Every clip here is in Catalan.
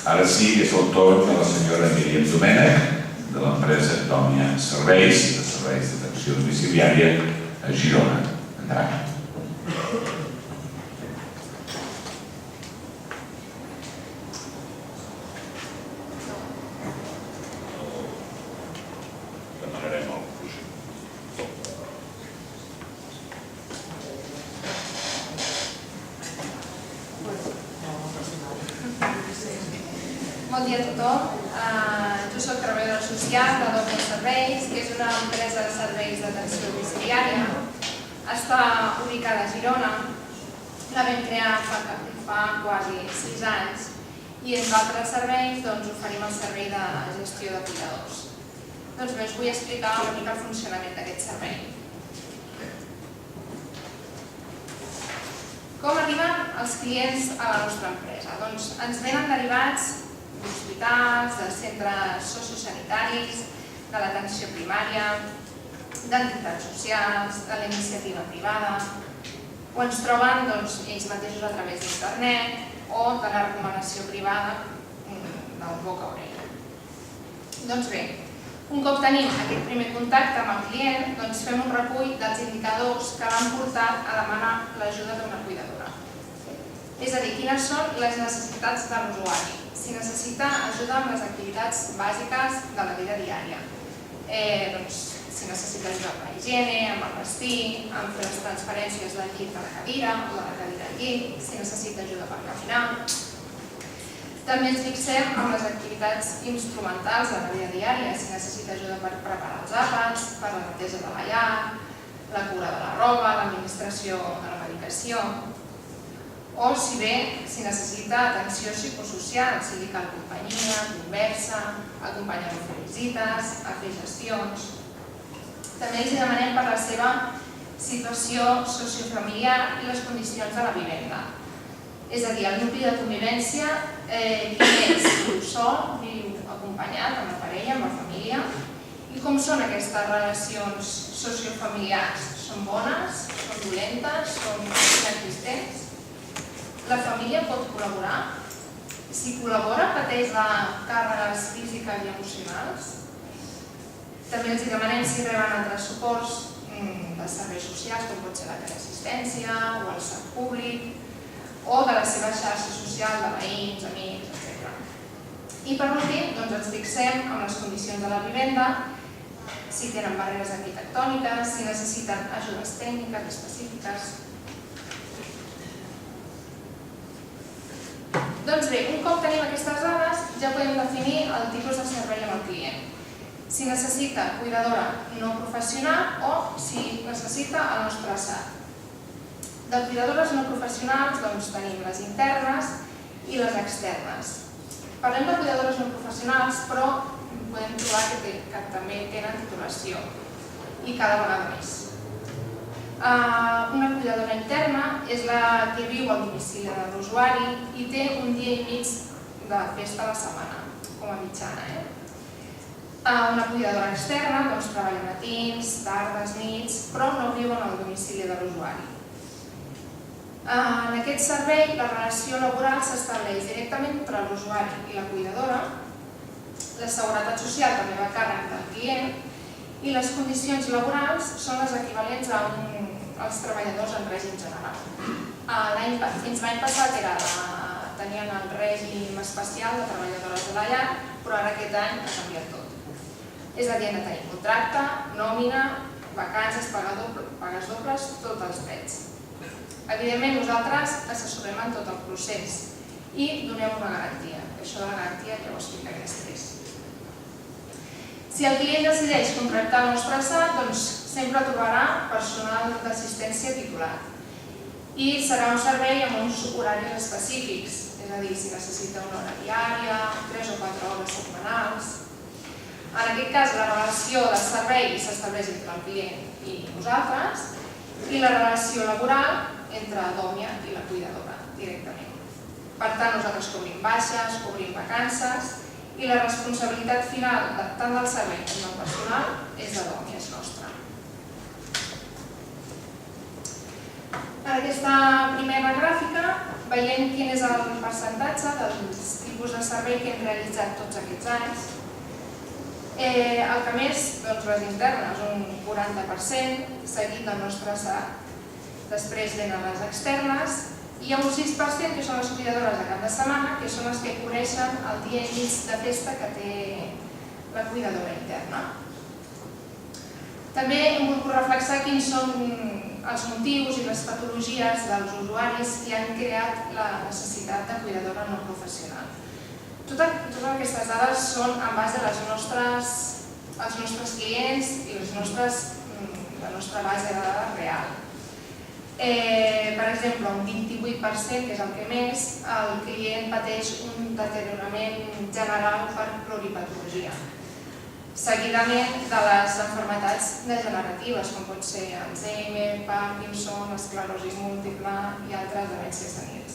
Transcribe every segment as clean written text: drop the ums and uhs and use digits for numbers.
Ara sí que és el torn de la senyora Míriam Domènech, de l'empresa Dòmia Serveis, de serveis d'atenció domiciliària a Girona. Endavant. Bon dia a tothom. Jo soc treballadora social de Dòmia Serveis, que és una empresa de serveis d'atenció domiciliària. Està ubicada a Girona. La vam crear fa quasi 6 anys i entre altres serveis oferim el servei de gestió de cuidadors. Doncs bé, us vull explicar una mica el funcionament d'aquest servei. Com arriben els clients a la nostra empresa? Doncs ens venen derivats d'hospitals, de centres sociosanitaris, de l'atenció primària, d'entitats socials, de la iniciativa privada, o ens troben ells mateixos a través d'internet o de la recomanació privada del boca a orella. Doncs bé, un cop tenim aquest primer contacte amb el client, fem un recull dels indicadors que l'han portat a demanar l'ajuda d'una cuidadora. És a dir, quines són les necessitats de l'usuari. Si necessita ajuda amb les activitats bàsiques de la vida diària, si necessita ajuda amb la higiene, amb el vestir, amb fer les transferències del llit a la cadira o de la cadira al llit, si necessita ajuda per caminar. També ens fixem en les activitats instrumentals de la vida diària, si necessita ajuda per preparar els àpats, per la neteja de la llar, la cura de la roba, l'administració de la medicació, o si necessita atenció psicosocial, sigui que companyia, conversa, acompanyar a fer visites, a fer gestions. També els demanem per la seva situació sociofamiliar i les condicions de la vivenda. És a dir, el nucli de convivència, qui és? Viu sol, viu acompanyat amb la parella, amb la família. I com són aquestes relacions sociofamiliars? Són bones? Són dolentes? Són inexistents? La família pot col·laborar? Si col·labora, pateix de càrregues físiques i emocionals? També els demanem si reben altres suports dels serveis socials, com pot ser la teleassistència o el SAP públic, o de la seva xarxa social de veïns, amics, etc. I per últim, ens fixem en les condicions de la vivenda, si tenen barreres arquitectòniques, si necessiten ajudes tècniques específiques. Doncs bé, un cop tenim aquestes dades, ja podem definir el tipus de servei amb el client. Si necessita cuidadora no professional o si necessita el nostre SAT. De cuidadores no professionals tenim les internes i les externes. Parlem de cuidadores no professionals, però podem trobar que també tenen titulació i cada vegada més. Una cuidadora interna és la que viu al domicili de l'usuari i té un dia i mig de festa a la setmana, com a mitjana. Una cuidadora externa treballa matins, tardes, nits, però no viuen al domicili de l'usuari. En aquest servei, la relació laboral s'estableix directament entre l'usuari i la cuidadora, la seguretat social també va a càrrec del client i les condicions laborals són les equivalents als treballadors en règim general. Fins l'any passat tenien el règim especial de treballadores de la llar, però ara aquest any ha canviat tot. És a dir, han de tenir contracte, nòmina, vacances, pagues dobles, tots els drets. Evidentment, nosaltres assessorem en tot el procés i donem una garantia. Això de la garantia ja ho explicaré després. Si el client decideix contractar el nostre SAT, sempre trobarà personal d'assistència titulat. I serà un servei amb uns horaris específics, és a dir, si necessita una hora diària, 3 o 4 hores setmanals. En aquest cas, la relació de servei s'estableix entre el client i nosaltres i la relació laboral entre Dòmia i la cuidadora, directament. Per tant, nosaltres cobrim baixes, cobrim vacances i la responsabilitat final tant del servei com del personal és de Dòmia, és nostra. En aquesta primera gràfica veient quin és el percentatge dels tipus de servei que hem realitzat tots aquests anys. El que més, doncs les internes, un 40%, seguit del nostre SAC. Després venen les externes i hi ha un 6% que són les cuidadores de cap de setmana, que són les que cobreixen el dia i mig de festa que té la cuidadora interna. També hem volgut reflexar quins són els motius i les patologies dels usuaris que han creat la necessitat de cuidadora no professional. Totes aquestes dades són en base als nostres clients i la nostra base de dades real. Per exemple, un 28%, que és el que més, el client pateix un deteriorament general per pluripatologia, seguidament de les malalties degeneratives, com pot ser Alzheimer, Parkinson, esclerosi múltiple i altres demències senils.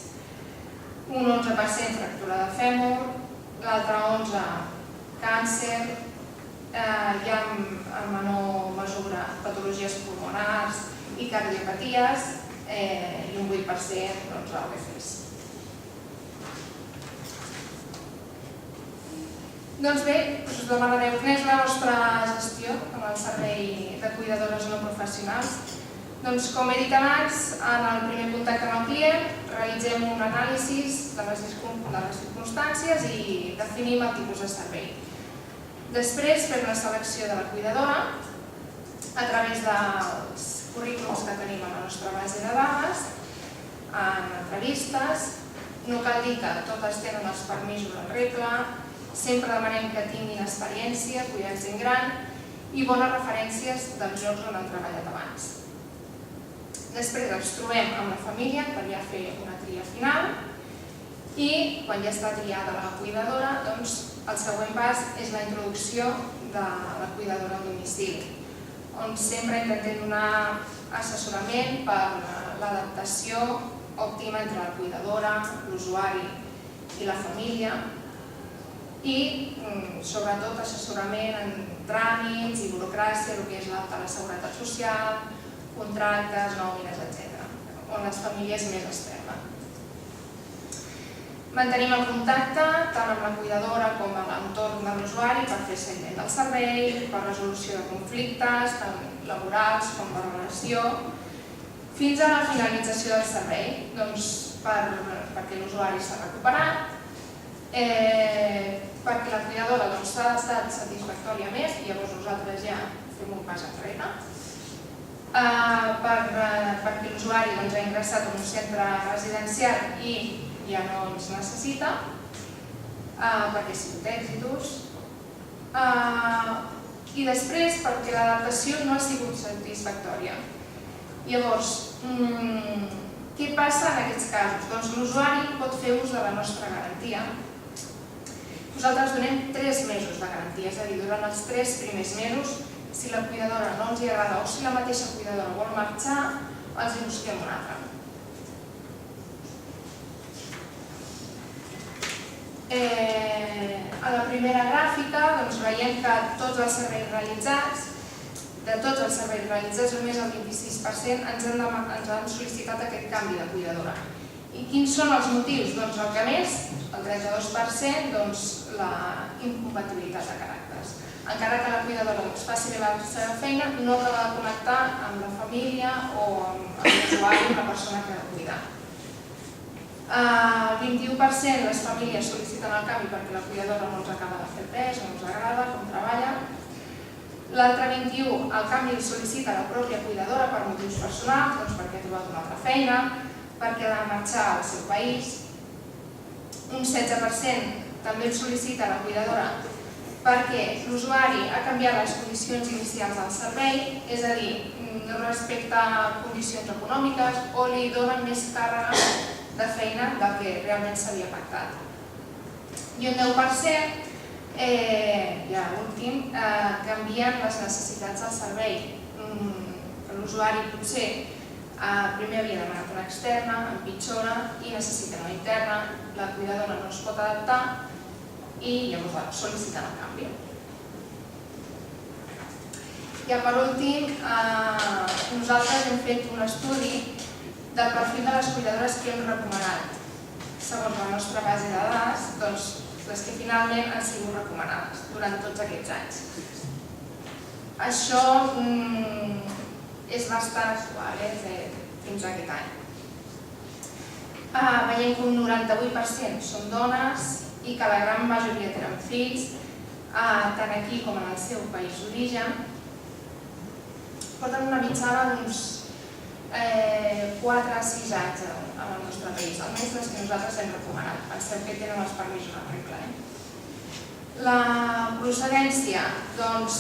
Un 11% fractura de fèmur, l'altre 11% càncer, hi ha en menor mesura patologies pulmonars i cardiopaties i un 8% AVCs. Doncs bé, us demanareu quina és la nostra gestió amb el servei de cuidadores no professionals. Doncs com he dit abans, en el primer contacte amb el client realitzem un anàlisi de les circumstàncies i definim el tipus de servei. Després fem la selecció de la cuidadora a través dels currículums que tenim a la nostra base de dades, en entrevistes. No cal dir que totes tenen els permisos en regla, sempre demanem que tinguin experiència, cuidar gent gran i bones referències dels llocs on han treballat abans. Després ens trobem amb la família per ja fer una tria final i quan ja està triada la cuidadora, doncs el següent pas és la introducció de la cuidadora al domicili, on sempre intentem donar assessorament per l'adaptació òptima entre la cuidadora, l'usuari i la família i sobretot assessorament en tràmits i burocràcia, el que és l'alta a la seguretat social, contractes, nòmines, etc., on les famílies més es perden. Mantenim el contacte tant amb la cuidadora com amb l'entorn de l'usuari per fer seguiment del servei, per resolució de conflictes, tant laborals com de relació, fins a la finalització del servei, perquè l'usuari s'ha recuperat, perquè la cuidadora s'ha estat satisfactòria més i llavors nosaltres ja fem un pas enrere, perquè l'usuari ha ingressat en un centre residencial i ja no ens necessita, perquè ha sigut èxitos, i després perquè l'adaptació no ha sigut satisfactòria. Llavors, què passa en aquests casos? Doncs l'usuari pot fer ús de la nostra garantia. Nosaltres donem 3 mesos de garantia, és a dir, durant els 3 primers mesos, si la cuidadora no els agrada o si la mateixa cuidadora vol marxar, els hi busquem una altra. A la primera gràfica veiem que tots els serveis realitzats, només el 26% ens han sol·licitat aquest canvi de cuidadora. I quins són els motius? Doncs el que més, el 32%, la incompatibilitat de caràcters. Encara que la cuidadora faci bé la seva feina, no acaba de connectar amb la família o amb l'usuari, amb la persona que ha de cuidar. El 21% les famílies sol·liciten el canvi perquè la cuidadora no els acaba de fer pes, no els agrada com treballa. L'altre 21%, el canvi el sol·licita la pròpia cuidadora per motius personals, perquè ha trobat una altra feina, perquè ha de marxar al seu país. Un 16% també el sol·licita la cuidadora perquè l'usuari ha canviat les condicions inicials del servei, és a dir, no respecta condicions econòmiques o li donen més càrrega de feina del que realment s'havia pactat. I un 10%, ja l'últim, canvien les necessitats del servei. L'usuari potser primer havia demanat una externa, empitjora i necessita una interna, la cuidadora no es pot adaptar i llavors sol·liciten el canvi. I per últim, nosaltres hem fet un estudi del perfil de les cuidadores que hem recomanat segons la nostra base de dades, doncs les que finalment han sigut recomanades durant tots aquests anys. Això és bastant actual, fins a aquest any. Veiem que un 98% són dones i que la gran majoria tenen fills, tant aquí com en el seu país d'origen. Porten una mitjana d'uns 4 a 6 anys en el nostre país, almenys les que nosaltres hem recomanat. Pensem que tenen els permisos en regla. La procedència, doncs,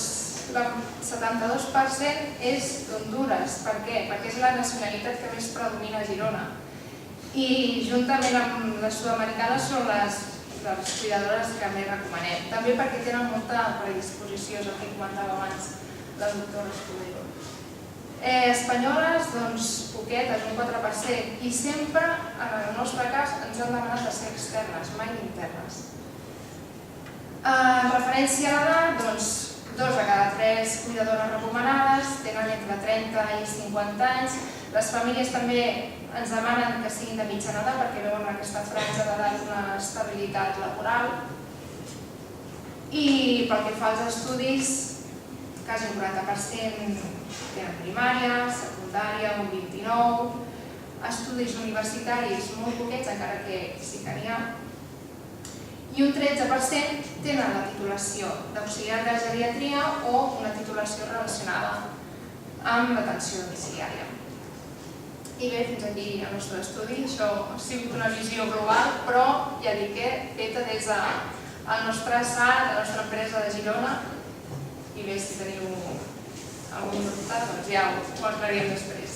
el 72% és d'Hondures. Per què? Perquè és la nacionalitat que més predomina a Girona. I juntament amb les sud-americanes són les cuidadores que més recomanem. També perquè tenen molta predisposició, és el que comentava abans la doctora Escudero. Espanyoles, doncs, poquetes, un 4%, i sempre, en el nostre cas, ens han demanat de ser externes, mai internes. En referència a l'edat, doncs, 2 de cada 3 cuidadores recomanades tenen entre 30 i 50 anys. Les famílies també ens demanen que siguin de mitjana edat perquè veuen aquesta franja d'edat una estabilitat laboral. I pel que fa als estudis, quasi un 40% tenen primària, secundària, un 29%, estudis universitaris molt poquets, encara que sí que n'hi ha, i un 13% tenen la titulació d'auxiliar de geriatria o una titulació relacionada amb l'atenció domiciliària. I bé, fins aquí el nostre estudi. Això ha sigut una visió global, però ja dic que feta des del nostre SAT, la nostra empresa de Girona. I bé, si teniu algun dubte, doncs ja ho aclarirem després.